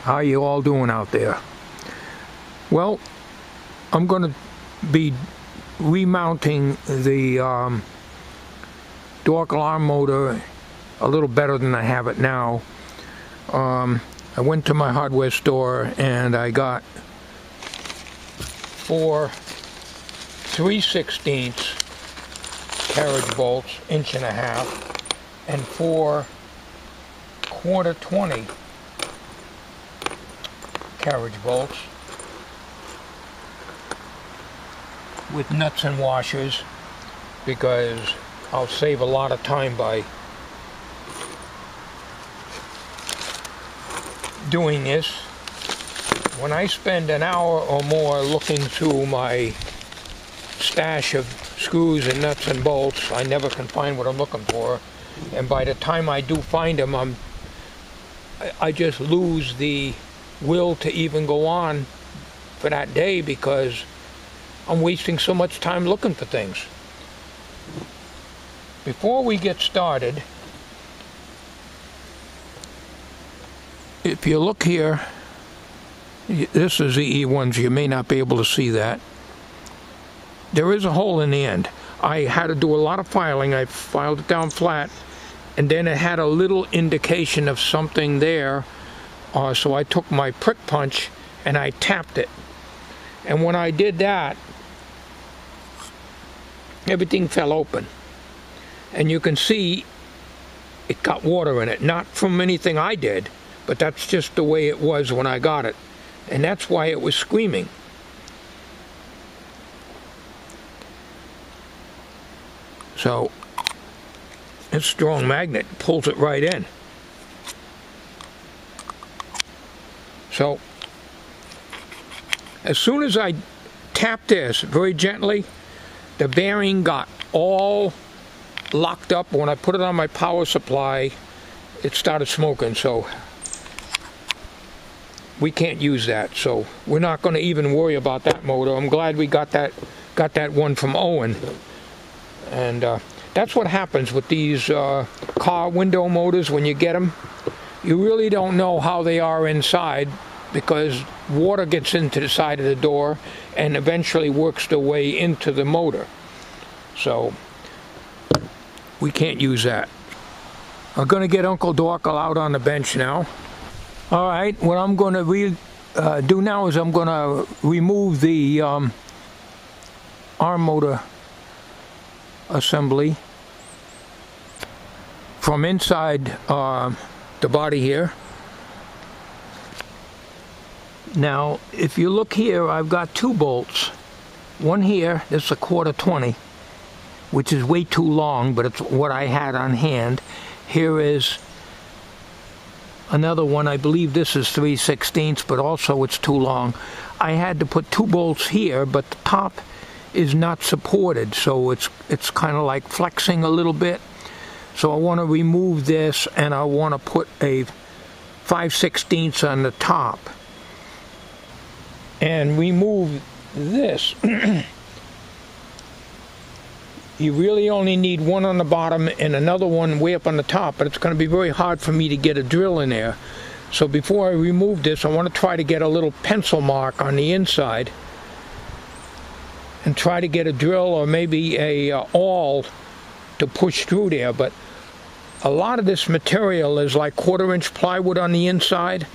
How you all doing out there? Well, I'm going to be remounting the Dorkel arm motor a little better than I have it now. I went to my hardware store and I got 4 3/16 carriage bolts, 1.5 inches, and 4 1/4 carriage bolts with nuts and washers, because I'll save a lot of time by doing this. When I spend an hour or more looking through my stash of screws and nuts and bolts, I never can find what I'm looking for, and by the time I do find them, I just lose the will to even go on for that day because I'm wasting so much time looking for things. Before we get started, if you look here, this is the E1s, you may not be able to see that. There is a hole in the end. I had to do a lot of filing. I filed it down flat, and then it had a little indication of something there. So I took my prick punch and I tapped it. And when I did that, everything fell open. And you can see it got water in it. Not from anything I did, but that's just the way it was when I got it. And that's why it was screaming. So, this strong magnet pulls it right in. So, as soon as I tapped this very gently, the bearing got all locked up. When I put it on my power supply, it started smoking, so we can't use that. So we're not going to even worry about that motor. I'm glad we got that one from Owen. And that's what happens with these car window motors when you get them. You really don't know how they are inside, because water gets into the side of the door and eventually works their way into the motor. So we can't use that. I'm going to get Uncle Dorkel out on the bench now. All right, what I'm going to do now is I'm going to remove the arm motor assembly from inside the body here. Now, if you look here, I've got 2 bolts. One here, this is a 1/4, which is way too long, but it's what I had on hand. Here is another one. I believe this is 3/16, but also it's too long. I had to put 2 bolts here, but the top is not supported, so it's kind of like flexing a little bit. So I want to remove this, and I want to put a 5/16 on the top and remove this. You really only need one on the bottom and another one way up on the top, but it's going to be very hard for me to get a drill in there. So before I remove this, I want to try to get a little pencil mark on the inside and try to get a drill or maybe a awl to push through there. But a lot of this material is like 1/4 plywood on the inside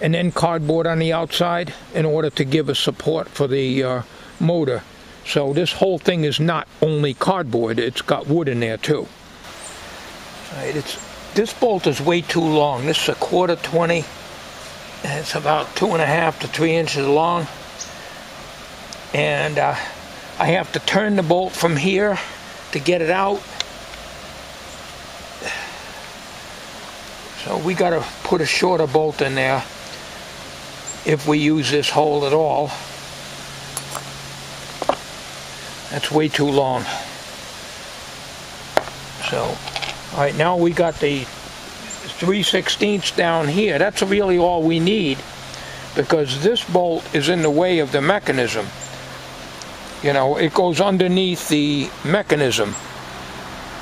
and then cardboard on the outside in order to give a support for the motor. So this whole thing is not only cardboard, it's got wood in there too. All right, this bolt is way too long. This is a 1/4, and it's about 2.5 to 3 inches long. And I have to turn the bolt from here to get it out. So we got to put a shorter bolt in there if we use this hole at all. That's way too long. So, all right, now we got the 3/16 down here. That's really all we need, because this bolt is in the way of the mechanism. You know, it goes underneath the mechanism.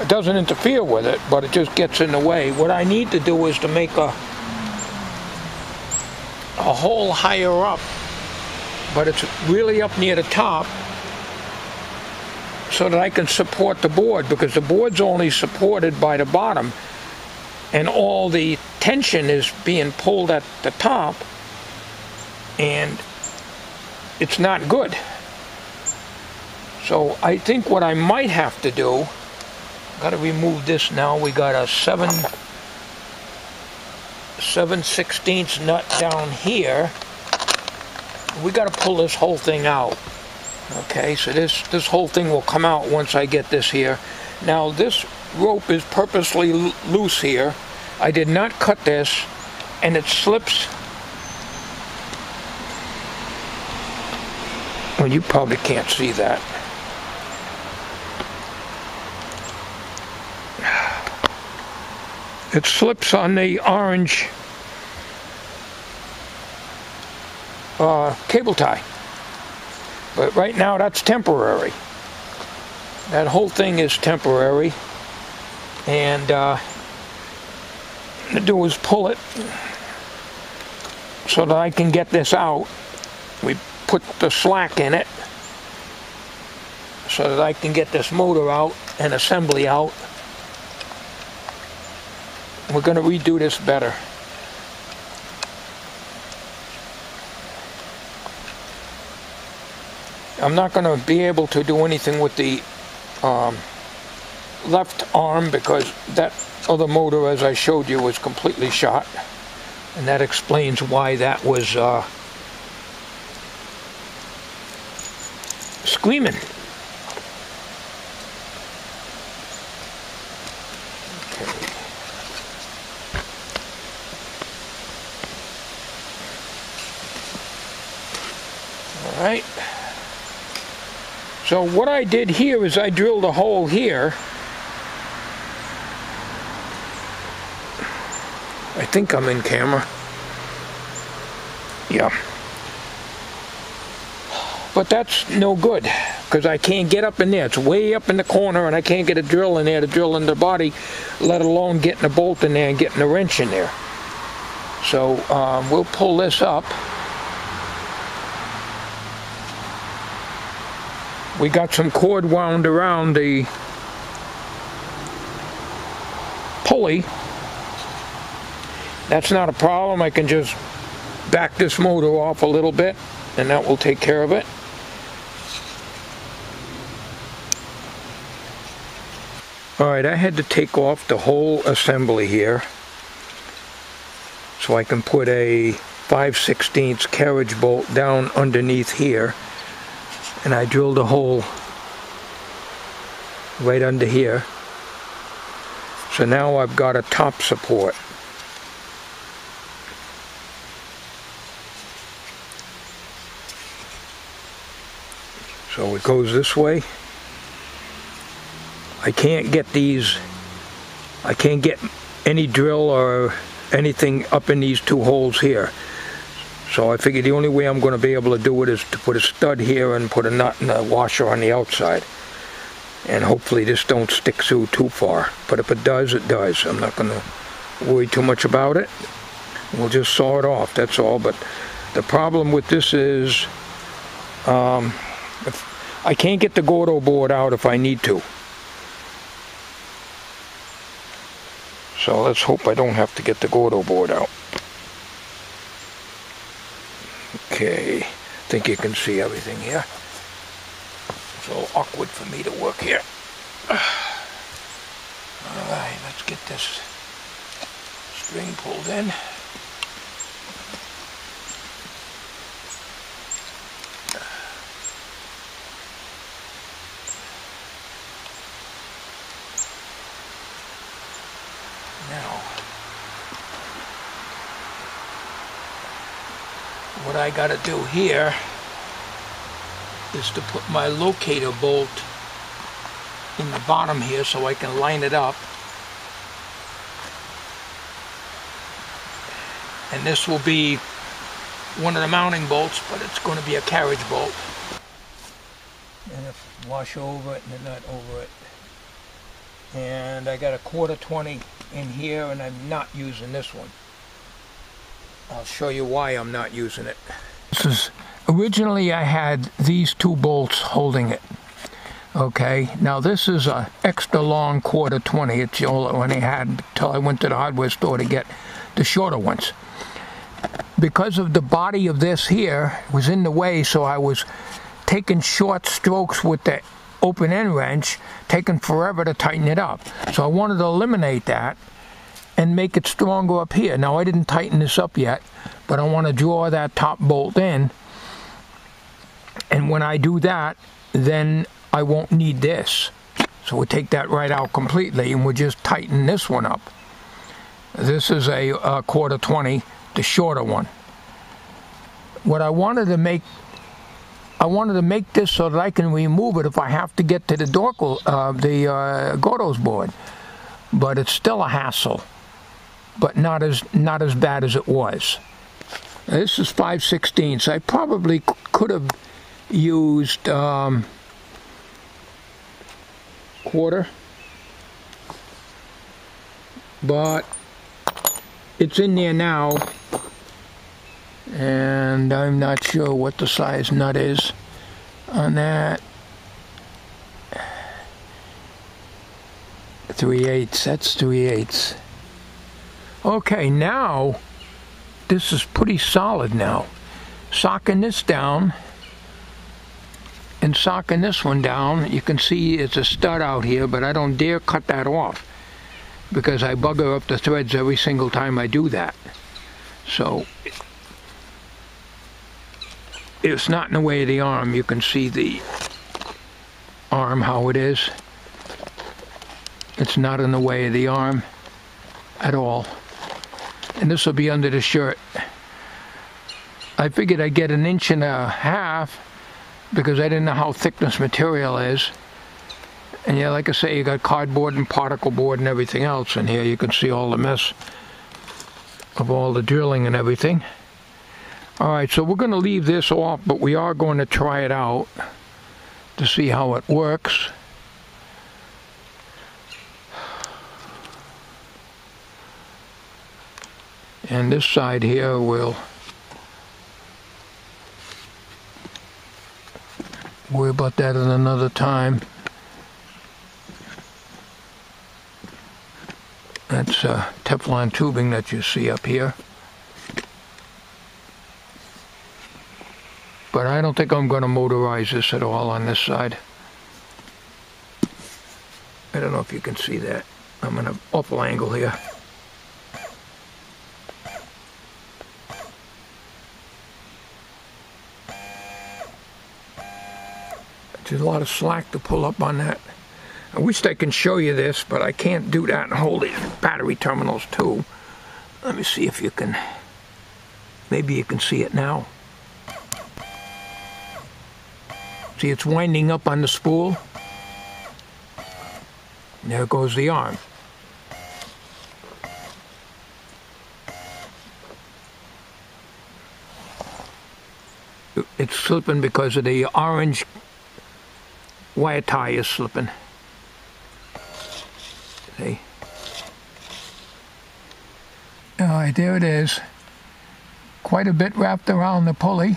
It doesn't interfere with it, but it just gets in the way. What I need to do is to make a a hole higher up, but it's really up near the top, so that I can support the board, because the board's only supported by the bottom and all the tension is being pulled at the top, and it's not good. So I think what I might have to do, got to remove this now. We got a 7/16 nut down here. We got to pull this whole thing out. Okay, so this whole thing will come out once I get this here. Now this rope is purposely loose here. I did not cut this, and it slips. Well, you probably can't see that. It slips on the orange cable tie. But right now that's temporary. That whole thing is temporary. And to do is pull it so that I can get this out. We put the slack in it so that I can get this motor out and assembly out. We're going to redo this better. I'm not going to be able to do anything with the left arm, because that other motor, as I showed you, was completely shot, and that explains why that was screaming. Okay. All right. So what I did here is I drilled a hole here. I think I'm in camera. Yeah. But that's no good, because I can't get up in there. It's way up in the corner, and I can't get a drill in there to drill in the body, let alone getting a bolt in there and getting a wrench in there. So we'll pull this up. We got some cord wound around the pulley. That's not a problem. I can just back this motor off a little bit, and that will take care of it. Alright, I had to take off the whole assembly here so I can put a 5/16 carriage bolt down underneath here. And I drilled a hole right under here. So now I've got a top support. So it goes this way. I can't get any drill or anything up in these two holes here. So I figured the only way I'm going to be able to do it is to put a stud here and put a nut and a washer on the outside. And hopefully this don't stick through too far. But if it does, it does. I'm not going to worry too much about it. We'll just saw it off, that's all. But the problem with this is if I can't get the Gordo board out if I need to. So let's hope I don't have to get the Gordo board out. Okay, I think you can see everything here. It's a little awkward for me to work here. Alright, let's get this string pulled in. Now, what I got to do here is to put my locator bolt in the bottom here so I can line it up. And this will be one of the mounting bolts, but it's going to be a carriage bolt. And if wash over it and a nut over it. And I got a 1/4 20 in here, and I'm not using this one. I'll show you why I'm not using it. Originally I had these 2 bolts holding it. Okay, now this is a extra long 1/4-20. It's the only one I had till I went to the hardware store to get the shorter ones. Because of the body of this here was in the way, so I was taking short strokes with the open end wrench, taking forever to tighten it up. So I wanted to eliminate that and make it stronger up here. Now I didn't tighten this up yet, but I want to draw that top bolt in, and when I do that, then I won't need this. So we'll take that right out completely, and we'll just tighten this one up. This is a 1/4-20, the shorter one. What I wanted to make this so that I can remove it if I have to get to the Dorkel, the Godot's board. But it's still a hassle, but not as bad as it was. Now, this is 5/16, so I probably could have used 1/4, but it's in there now, and I'm not sure what the size nut is on that. 3/8, that's 3/8. Okay, now this is pretty solid now. Socking this down and socking this one down, you can see it's a stud out here, but I don't dare cut that off because I bugger up the threads every single time I do that. So it's not in the way of the arm. You can see the arm how it is. It's not in the way of the arm at all. And this will be under the shirt. I figured I'd get 1.5 inches because I didn't know how thick this material is. And yeah, like I say, you got cardboard and particle board and everything else in here. You can see all the mess of all the drilling and everything. Alright, so we're going to leave this off, but we are going to try it out to see how it works. And this side here will worry about that at another time. That's Teflon tubing that you see up here. But I don't think I'm going to motorize this at all on this side. I don't know if you can see that. I'm in an awful angle here. There's a lot of slack to pull up on that. I wish I can show you this, but I can't do that and hold these battery terminals too. Let me see if you can, maybe you can see it now. See, it's winding up on the spool. And there goes the arm. It's slipping because of the orange wire tie is slipping. See? Alright, there it is. Quite a bit wrapped around the pulley.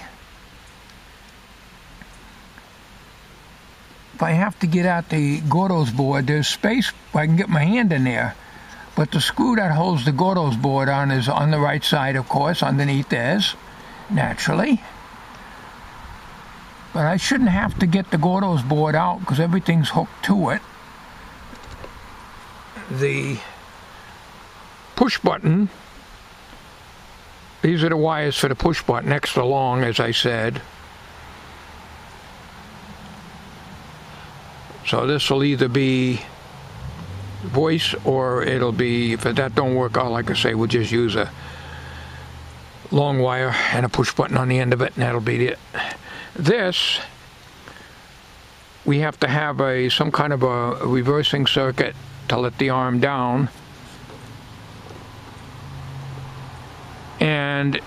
If I have to get out the Godot's board, there's space I can get my hand in there. But the screw that holds the Godot's board on is on the right side, of course, underneath theirs, naturally. But I shouldn't have to get the Godot's board out because everything's hooked to it. The push button, these are the wires for the push button, extra long, as I said. So this will either be voice or it'll be, if that don't work out, like I say, we'll just use a long wire and a push button on the end of it, and that'll be it. This, we have to have some kind of a reversing circuit to let the arm down. And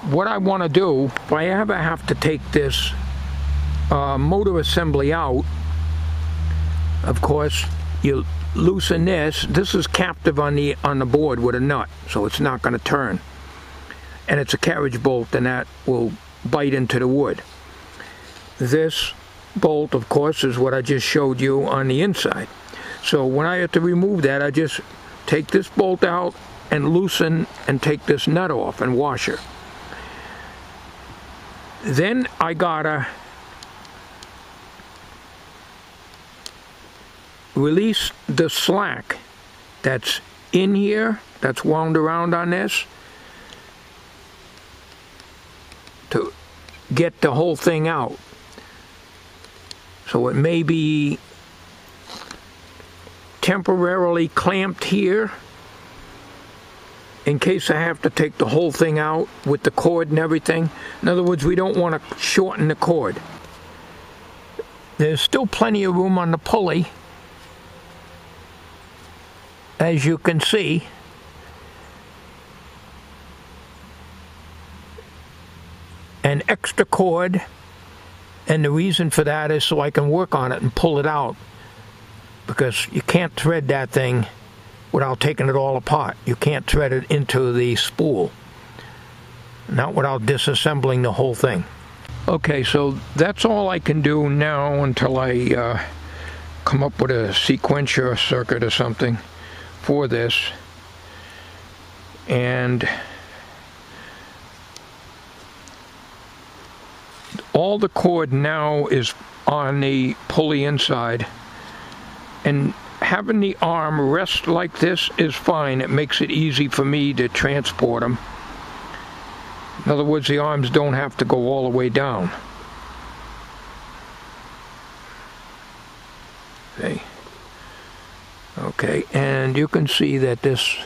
what I want to do, if I ever have to take this motor assembly out, of course, you loosen this. This is captive on the board with a nut, so it's not going to turn. and it's a carriage bolt, and that will bite into the wood. This bolt, of course, is what I just showed you on the inside. So when I have to remove that, I just take this bolt out and loosen and take this nut off and washer. Then I gotta release the slack that's in here, that's wound around on this, to get the whole thing out. So it may be temporarily clamped here in case I have to take the whole thing out with the cord and everything. In other words, we don't want to shorten the cord. There's still plenty of room on the pulley, as you can see. An extra cord, and the reason for that is so I can work on it and pull it out, because you can't thread that thing without taking it all apart. You can't thread it into the spool, not without disassembling the whole thing. Okay, so that's all I can do now until I come up with a sequencer circuit or something for this. And all the cord now is on the pulley inside, and having the arm rest like this is fine. It makes it easy for me to transport them. In other words, the arms don't have to go all the way down. See? Okay, and you can see that this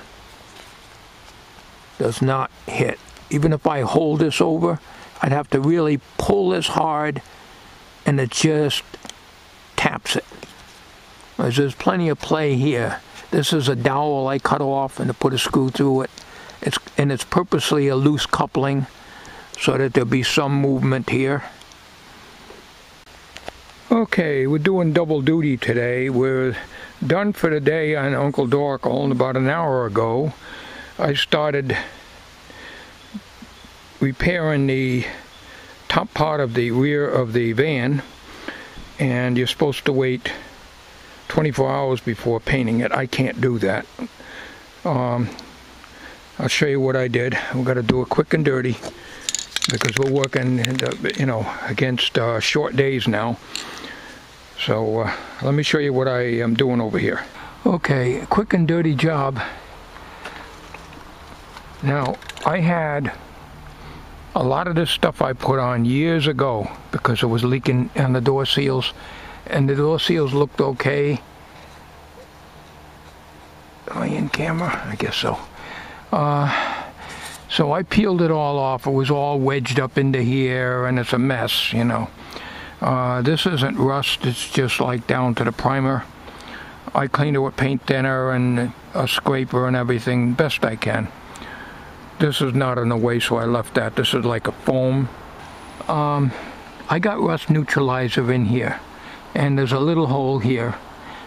does not hit. Even if I hold this over, I'd have to really pull this hard, and it just taps it. There's plenty of play here. This is a dowel I cut off and to put a screw through it. It's purposely a loose coupling so that there'll be some movement here. Okay, we're doing double duty today. We're done for the day on Uncle Dorkel. About an hour ago, I started repairing the top part of the rear of the van, and you're supposed to wait 24 hours before painting it. I can't do that. I'll show you what I did. We've got to do it quick and dirty because we're working, against short days now. So let me show you what I am doing over here. Okay, quick and dirty job. Now, I had a lot of this stuff I put on years ago because it was leaking on the door seals, and the door seals looked okay. Am I in camera? I guess so. So I peeled it all off. It was all wedged up into here, and it's a mess, you know. This isn't rust, it's just like down to the primer. I cleaned it with paint thinner and a scraper and everything, best I can. This is not in the way, so I left that. This is like a foam. I got rust neutralizer in here, and there's a little hole here.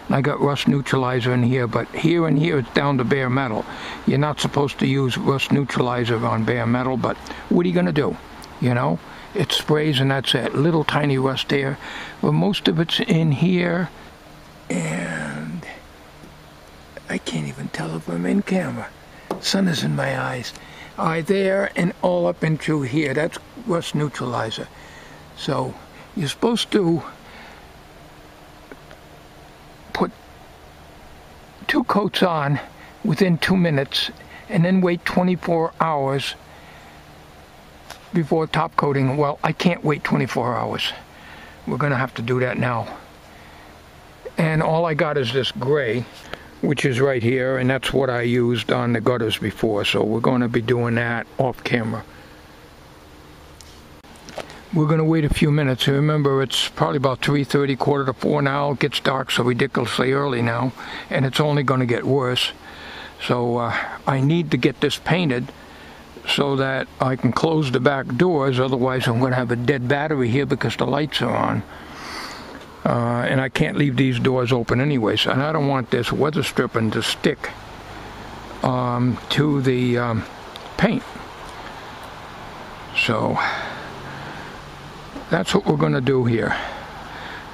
I got rust neutralizer in here, but here and here it's down to bare metal. You're not supposed to use rust neutralizer on bare metal, but what are you gonna do? You know, it sprays and that's it. Little tiny rust there, but most of it's in here, and I can't even tell if I'm in camera. Sun is in my eyes. There and all up and through here. That's rust neutralizer. So you're supposed to put 2 coats on within 2 minutes and then wait 24 hours before top coating. Well, I can't wait 24 hours. We're gonna have to do that now. And all I got is this gray, which is right here, and that's what I used on the gutters before, so we're going to be doing that off camera. We're going to wait a few minutes. Remember, it's probably about 3:30, 3:45 now. It gets dark so ridiculously early now, and it's only going to get worse. So I need to get this painted so that I can close the back doors, otherwise I'm going to have a dead battery here because the lights are on. And I can't leave these doors open anyways, and I don't want this weather stripping to stick to the paint. So that's what we're going to do here.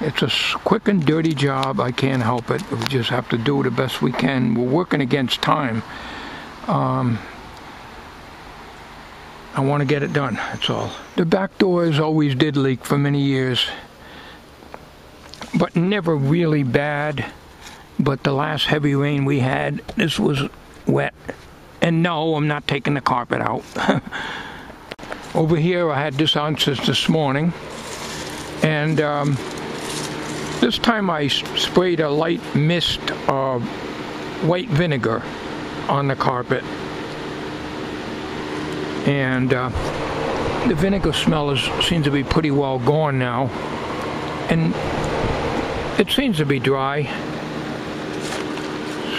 It's a quick and dirty job. I can't help it. We just have to do the best we can. We're working against time. I want to get it done, that's all. The back doors always did leak for many years, but never really bad. But the last heavy rain we had, this was wet. And no, I'm not taking the carpet out. Over here I had this on since this morning, and this time I sprayed a light mist of white vinegar on the carpet, and the vinegar smell seems to be pretty well gone now, and it seems to be dry.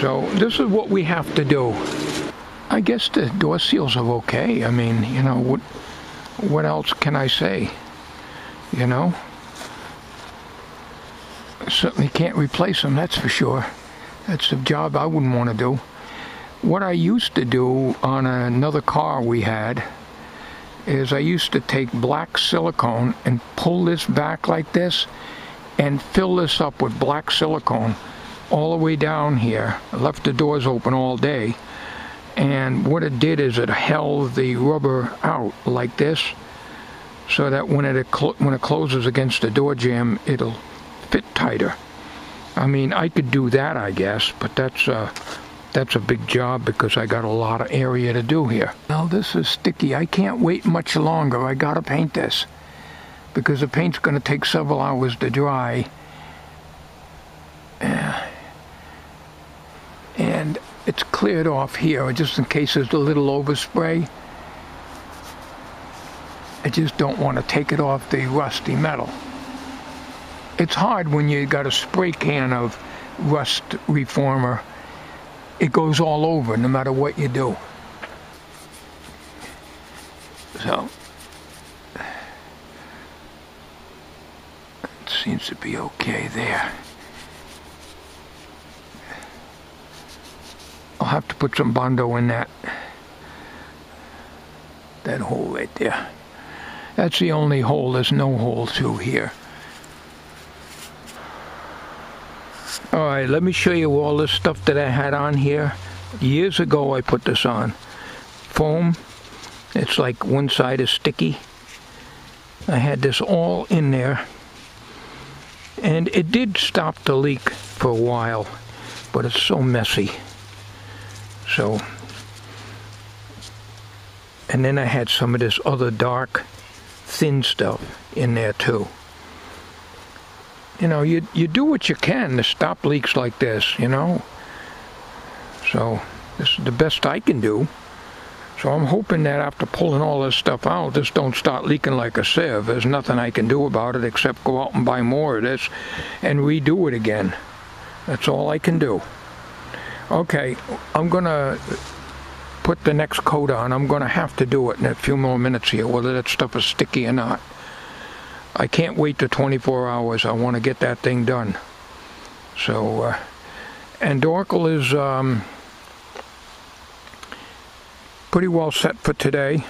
So this is what we have to do. I guess the door seals are okay. I mean, you know, what else can I say? You know, certainly can't replace them, that's for sure. That's a job I wouldn't want to do. What I used to do on another car we had is I used to take black silicone and pull this back like this and fill this up with black silicone all the way down here. I left the doors open all day, and what it did is it held the rubber out like this, so that when it closes against the door jamb, it'll fit tighter. I mean, I could do that, I guess, but that's a big job because I got a lot of area to do here. Now this is sticky. I can't wait much longer. I gotta paint this because the paint's gonna take several hours to dry. And it's cleared off here just in case there's a little overspray. I just don't want to take it off the rusty metal. It's hard when you got a spray can of rust reformer. It goes all over no matter what you do. So it seems to be okay there. I'll have to put some Bondo in that hole right there. That's the only hole. There's no hole through here. Alright, let me show you all this stuff that I had on here. Years ago I put this on. Foam. It's like one side is sticky. I had this all in there. And it did stop the leak for a while, but it's so messy. So, and then I had some of this other dark, thin stuff in there too. You know, you do what you can to stop leaks like this, you know. So, this is the best I can do. So I'm hoping that after pulling all this stuff out, this don't start leaking like a sieve. There's nothing I can do about it except go out and buy more of this and redo it again. That's all I can do. Okay, I'm gonna put the next coat on. I'm gonna have to do it in a few more minutes here, whether that stuff is sticky or not. I can't wait the 24 hours. I want to get that thing done. So, and Dorkel is pretty well set for today.